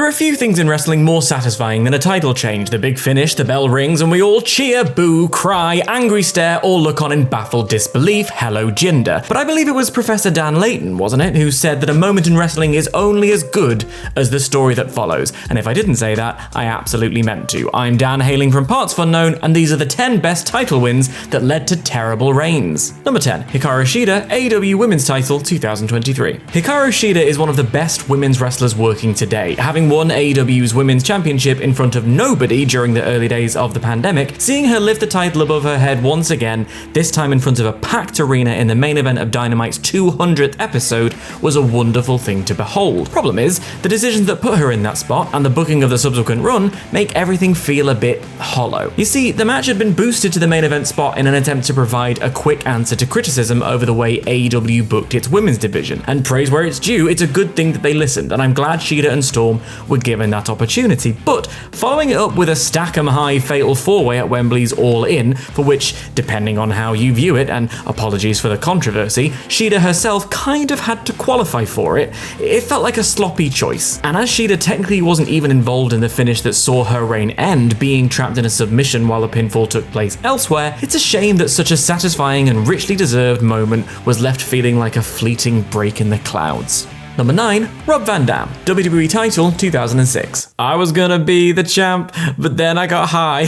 There are a few things in wrestling more satisfying than a title change. The big finish, the bell rings, and we all cheer, boo, cry, angry stare, or look on in baffled disbelief, hello Jinder. But I believe it was Professor Dan Layton, wasn't it, who said that a moment in wrestling is only as good as the story that follows. And if I didn't say that, I absolutely meant to. I'm Dan, hailing from partsFUNknown, and these are the 10 best title wins that led to terrible reigns. Number 10. Hikaru Shida, AEW Women's Title 2023. Hikaru Shida is one of the best women's wrestlers working today, having won AEW's Women's Championship in front of nobody during the early days of the pandemic. Seeing her lift the title above her head once again, this time in front of a packed arena in the main event of Dynamite's 200th episode, was a wonderful thing to behold. Problem is, the decisions that put her in that spot and the booking of the subsequent run make everything feel a bit hollow. You see, the match had been boosted to the main event spot in an attempt to provide a quick answer to criticism over the way AEW booked its women's division. And praise where it's due, it's a good thing that they listened, and I'm glad Shida and Storm were given that opportunity. But following it up with a stack-em-high fatal four-way at Wembley's All In, for which, depending on how you view it, and apologies for the controversy, Shida herself kind of had to qualify for it, it felt like a sloppy choice. And as Shida technically wasn't even involved in the finish that saw her reign end, being trapped in a submission while the pinfall took place elsewhere, it's a shame that such a satisfying and richly deserved moment was left feeling like a fleeting break in the clouds. Number 9, Rob Van Dam, WWE Title 2006. I was gonna be the champ, but then I got high.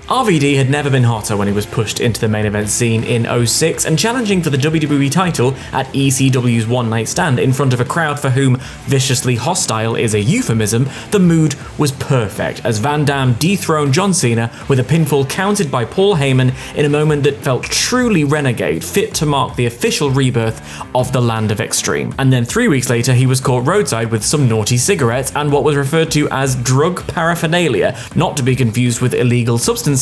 RVD had never been hotter when he was pushed into the main event scene in 06 and challenging for the WWE title at ECW's One Night Stand in front of a crowd for whom viciously hostile is a euphemism. The mood was perfect as Van Dam dethroned John Cena with a pinfall counted by Paul Heyman in a moment that felt truly renegade, fit to mark the official rebirth of the Land of Extreme. And then 3 weeks later he was caught roadside with some naughty cigarettes and what was referred to as drug paraphernalia, not to be confused with illegal substances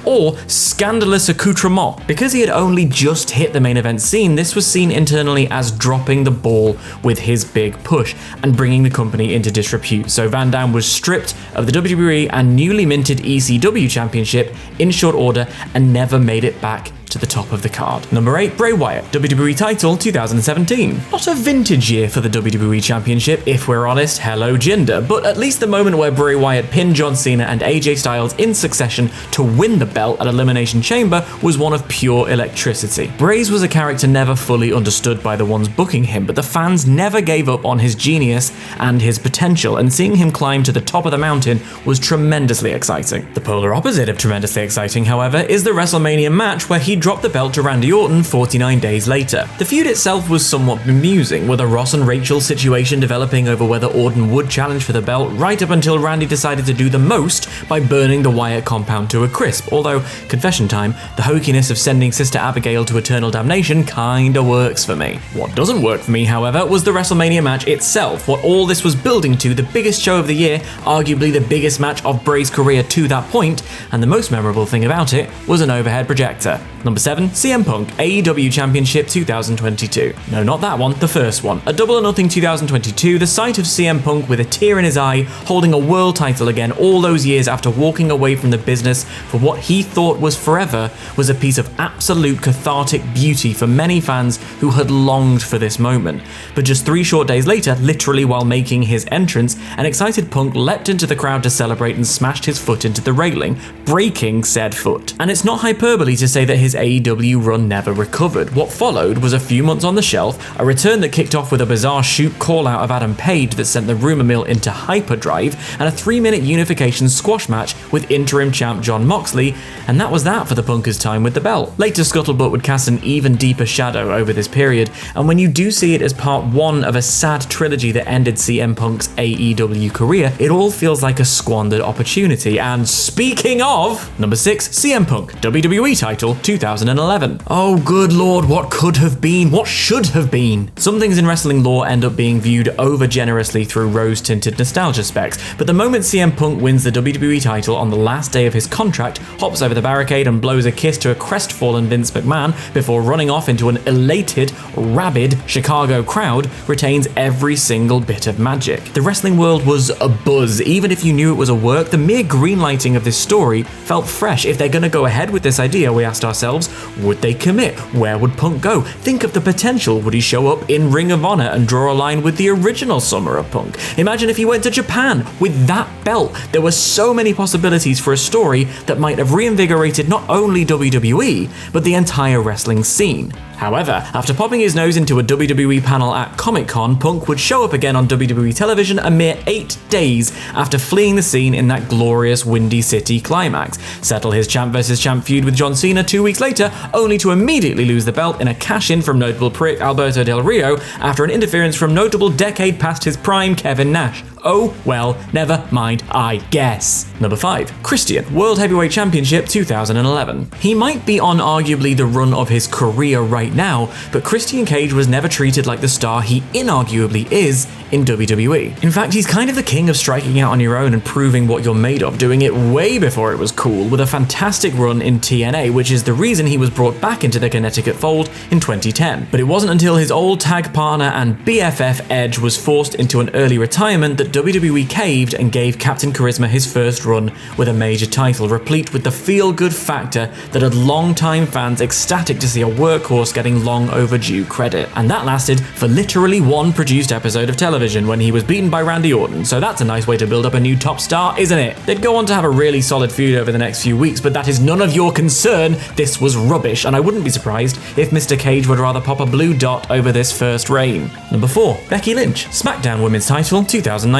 or scandalous accoutrement. Because he had only just hit the main event scene, this was seen internally as dropping the ball with his big push and bringing the company into disrepute. So Van Dam was stripped of the WWE and newly minted ECW championship in short order and never made it back to the top of the card. Number 8, Bray Wyatt, WWE Title 2017. Not a vintage year for the WWE Championship, if we're honest, hello Jinder, but at least the moment where Bray Wyatt pinned John Cena and AJ Styles in succession to win the belt at Elimination Chamber was one of pure electricity. Bray's was a character never fully understood by the ones booking him, but the fans never gave up on his genius and his potential, and seeing him climb to the top of the mountain was tremendously exciting. The polar opposite of tremendously exciting, however, is the WrestleMania match where he dropped the belt to Randy Orton 49 days later. The feud itself was somewhat bemusing, with a Ross and Rachel situation developing over whether Orton would challenge for the belt right up until Randy decided to do the most by burning the Wyatt compound to a crisp, although, confession time, the hokiness of sending Sister Abigail to eternal damnation kinda works for me. What doesn't work for me, however, was the WrestleMania match itself, what all this was building to, the biggest show of the year, arguably the biggest match of Bray's career to that point, and the most memorable thing about it was an overhead projector. Number 7, CM Punk, AEW Championship 2022. No, not that one, the first one. A Double or Nothing 2022, the sight of CM Punk with a tear in his eye, holding a world title again all those years after walking away from the business for what he thought was forever, was a piece of absolute cathartic beauty for many fans who had longed for this moment. But just 3 short days later, literally while making his entrance, an excited Punk leapt into the crowd to celebrate and smashed his foot into the railing, breaking said foot. And it's not hyperbole to say that his AEW run never recovered. What followed was a few months on the shelf, a return that kicked off with a bizarre shoot call-out of Adam Page that sent the rumour mill into hyperdrive, and a 3-minute unification squash match with interim champ Jon Moxley, and that was that for the Punkers' time with the belt. Later Scuttlebutt would cast an even deeper shadow over this period, and when you do see it as part 1 of a sad trilogy that ended CM Punk's AEW career, it all feels like a squandered opportunity. And speaking of, number 6, CM Punk, WWE title 2011. Oh good lord, what could have been, what should have been. Some things in wrestling lore end up being viewed over generously through rose-tinted nostalgia specs, but the moment CM Punk wins the WWE title on the last day of his contract, hops over the barricade and blows a kiss to a crestfallen Vince McMahon before running off into an elated, rabid Chicago crowd, retains every single bit of magic. The wrestling world was abuzz. Even if you knew it was a work, the mere greenlighting of this story felt fresh. If they're gonna go ahead with this idea, we asked ourselves, themselves, would they commit? Where would Punk go? Think of the potential. Would he show up in Ring of Honor and draw a line with the original Summer of Punk? Imagine if he went to Japan with that belt. There were so many possibilities for a story that might have reinvigorated not only WWE, but the entire wrestling scene. However, after popping his nose into a WWE panel at Comic-Con, Punk would show up again on WWE television a mere 8 days after fleeing the scene in that glorious Windy City climax, settle his champ vs champ feud with John Cena 2 weeks later, only to immediately lose the belt in a cash-in from notable prick Alberto Del Rio after an interference from notable decade past his prime Kevin Nash. Oh, well, never mind, I guess. Number 5. Christian, World Heavyweight Championship 2011. He might be on arguably the run of his career right now, but Christian Cage was never treated like the star he inarguably is in WWE. In fact, he's kind of the king of striking out on your own and proving what you're made of, doing it way before it was cool, with a fantastic run in TNA, which is the reason he was brought back into the Connecticut fold in 2010. But it wasn't until his old tag partner and BFF Edge was forced into an early retirement that WWE caved and gave Captain Charisma his first run with a major title, replete with the feel-good factor that had long-time fans ecstatic to see a workhorse getting long overdue credit. And that lasted for literally one produced episode of television when he was beaten by Randy Orton, so that's a nice way to build up a new top star, isn't it? They'd go on to have a really solid feud over the next few weeks, but that is none of your concern. This was rubbish, and I wouldn't be surprised if Mr. Cage would rather pop a blue dot over this first reign. Number 4. Becky Lynch, SmackDown Women's Title 2019.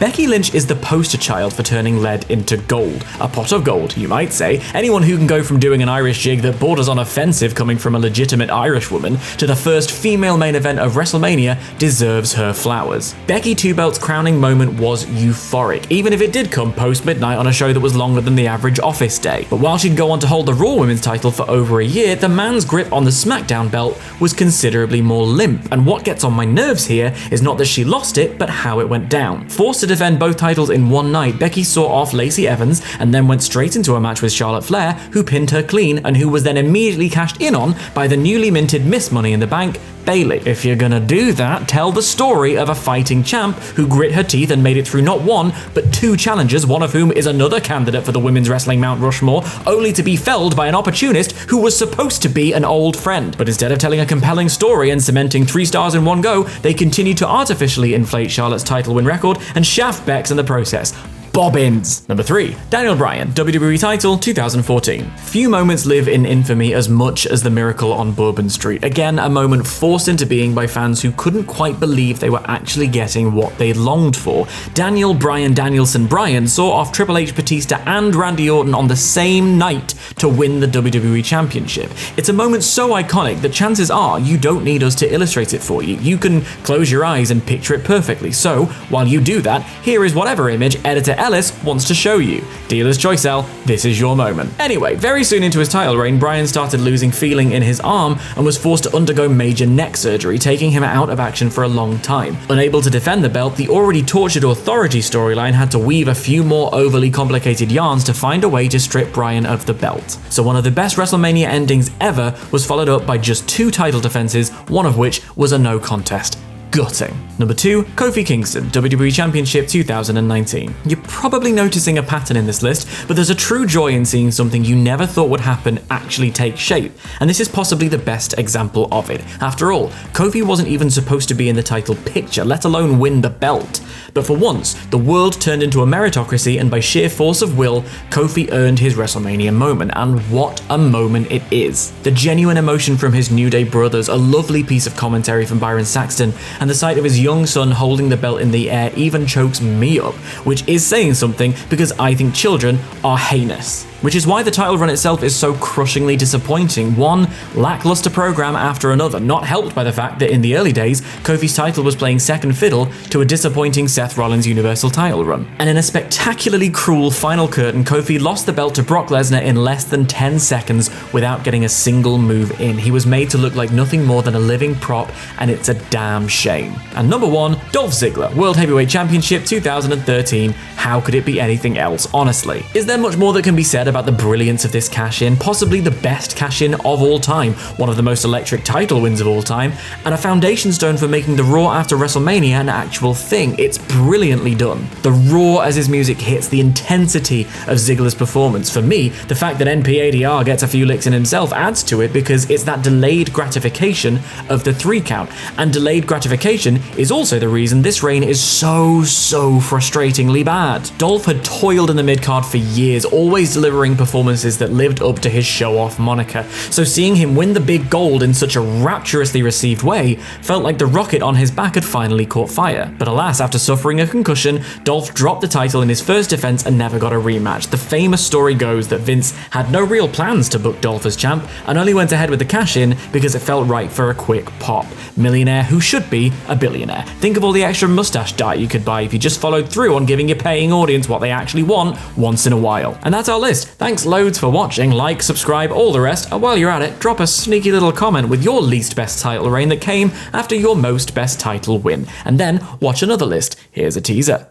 Becky Lynch is the poster child for turning lead into gold. A pot of gold, you might say. Anyone who can go from doing an Irish jig that borders on offensive coming from a legitimate Irish woman to the first female main event of WrestleMania deserves her flowers. Becky Two Belt's crowning moment was euphoric, even if it did come post-midnight on a show that was longer than the average office day. But while she'd go on to hold the Raw Women's title for over a year, the man's grip on the SmackDown belt was considerably more limp, and what gets on my nerves here is not that she lost it, but how it went down. Forced to defend both titles in one night, Becky saw off Lacey Evans and then went straight into a match with Charlotte Flair, who pinned her clean and who was then immediately cashed in on by the newly minted Miss Money in the Bank, Bayley. If you're gonna do that, tell the story of a fighting champ who grit her teeth and made it through not one, but 2 challenges, one of whom is another candidate for the women's wrestling Mount Rushmore, only to be felled by an opportunist who was supposed to be an old friend. But instead of telling a compelling story and cementing 3 stars in one go, they continue to artificially inflate Charlotte's title win record and shaft Bex in the process. Bobbins. Number 3. Daniel Bryan, WWE title 2014. Few moments live in infamy as much as the miracle on Bourbon Street. Again, a moment forced into being by fans who couldn't quite believe they were actually getting what they longed for. Daniel Bryan Danielson Bryan saw off Triple H, Batista and Randy Orton on the same night to win the WWE Championship. It's a moment so iconic that chances are you don't need us to illustrate it for you. You can close your eyes and picture it perfectly. So, while you do that, here is whatever image editor Ellis wants to show you. Dealer's choice, L, this is your moment. Anyway, very soon into his title reign, Bryan started losing feeling in his arm and was forced to undergo major neck surgery, taking him out of action for a long time. Unable to defend the belt, the already tortured Authority storyline had to weave a few more overly complicated yarns to find a way to strip Bryan of the belt. So one of the best WrestleMania endings ever was followed up by just 2 title defenses, one of which was a no contest. Gutting. Number 2, Kofi Kingston, WWE Championship 2019. You're probably noticing a pattern in this list, but there's a true joy in seeing something you never thought would happen actually take shape, and this is possibly the best example of it. After all, Kofi wasn't even supposed to be in the title picture, let alone win the belt. But for once, the world turned into a meritocracy, and by sheer force of will, Kofi earned his WrestleMania moment, and what a moment it is. The genuine emotion from his New Day brothers, a lovely piece of commentary from Byron Saxton, and the sight of his young son holding the belt in the air even chokes me up, which is saying something because I think children are heinous. Which is why the title run itself is so crushingly disappointing, one lackluster program after another, not helped by the fact that in the early days, Kofi's title was playing second fiddle to a disappointing Seth Rollins Universal title run. And in a spectacularly cruel final curtain, Kofi lost the belt to Brock Lesnar in less than 10 seconds without getting a single move in. He was made to look like nothing more than a living prop, and it's a damn shame. And number 1, Dolph Ziggler, World Heavyweight Championship 2013. How could it be anything else, honestly? Is there much more that can be said about the brilliance of this cash-in, possibly the best cash-in of all time, one of the most electric title wins of all time, and a foundation stone for making the Raw after WrestleMania an actual thing. It's brilliantly done. The raw as his music hits, the intensity of Ziggler's performance. For me, the fact that NPADR gets a few licks in himself adds to it because it's that delayed gratification of the 3 count, and delayed gratification is also the reason this reign is so frustratingly bad. Dolph had toiled in the mid-card for years, always delivering performances that lived up to his show-off moniker, so seeing him win the big gold in such a rapturously received way felt like the rocket on his back had finally caught fire. But alas, after suffering a concussion, Dolph dropped the title in his first defense and never got a rematch. The famous story goes that Vince had no real plans to book Dolph as champ and only went ahead with the cash-in because it felt right for a quick pop. Millionaire who should be a billionaire. Think of all the extra mustache dye you could buy if you just followed through on giving your paying audience what they actually want once in a while. And that's our list. Thanks loads for watching. Like, subscribe, all the rest, and while you're at it, drop a sneaky little comment with your least best title reign that came after your most best title win. And then watch another list. Here's a teaser.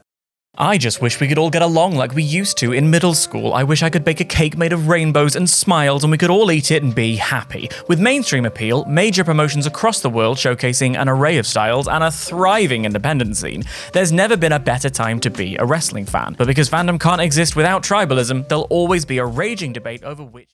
I just wish we could all get along like we used to in middle school. I wish I could bake a cake made of rainbows and smiles and we could all eat it and be happy. With mainstream appeal, major promotions across the world showcasing an array of styles, and a thriving independent scene, there's never been a better time to be a wrestling fan. But because fandom can't exist without tribalism, there'll always be a raging debate over which